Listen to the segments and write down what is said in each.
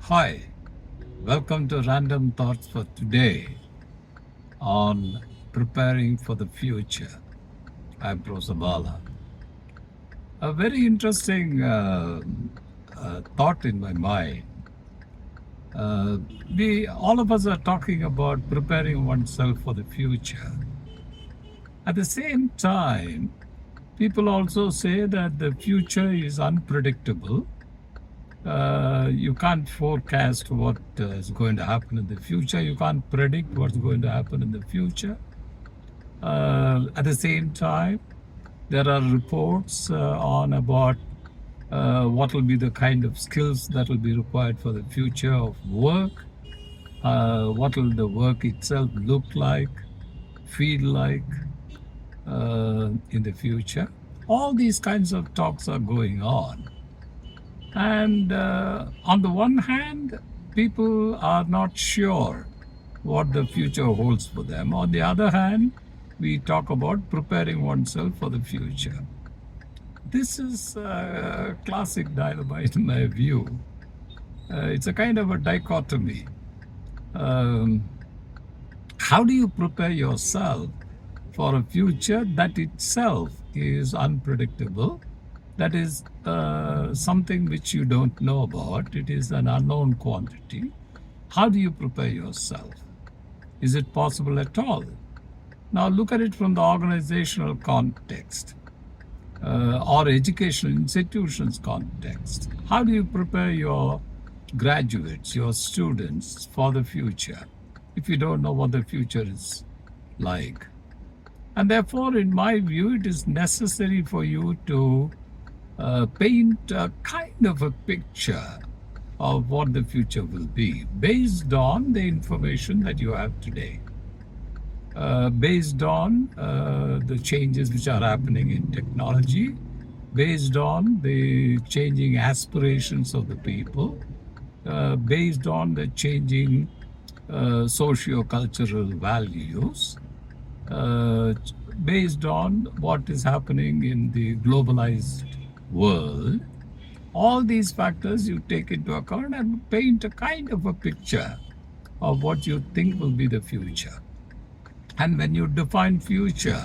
Hi, welcome to Random Thoughts for today on preparing for the future. I'm Prosabala. A very interesting thought in my mind. Uh, we all of us are talking about preparing oneself for the future. At the same time, people also say that the future is unpredictable. You can't forecast what is going to happen in the future. You can't predict what's going to happen in the future. At the same time, there are reports on about what will be the kind of skills that will be required for the future of work. What will the work itself look like, feel like in the future? All these kinds of talks are going on. And on the one hand, people are not sure what the future holds for them. On the other hand, we talk about preparing oneself for the future. This is classic dynamite in my view. It's a kind of a dichotomy. Um, how do you prepare yourself for a future that itself is unpredictable? That is something which you don't know about. It is an unknown quantity. How do you prepare yourself? Is it possible at all? Now, look at it from the organizational context or educational institutions context. How do you prepare your graduates, your students for the future if you don't know what the future is like? And therefore, in my view, it is necessary for you to paint a kind of a picture of what the future will be based on the information that you have today, based on the changes which are happening in technology, based on the changing aspirations of the people, based on the changing socio-cultural values, uh, based on what is happening in the globalized world. All these factors you take into account and paint a kind of a picture of what you think will be the future. And when you define future,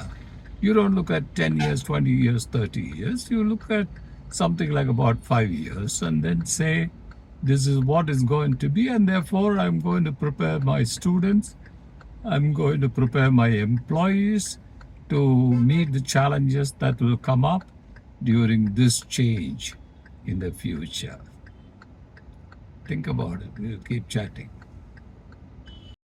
you don't look at 10 years, 20 years, 30 years. You look at something like about 5 years and then say, this is what is going to be, and therefore I'm going to prepare my students, I'm going to prepare my employees to meet the challenges that will come up during this change in the future. Think about it. We'll keep chatting.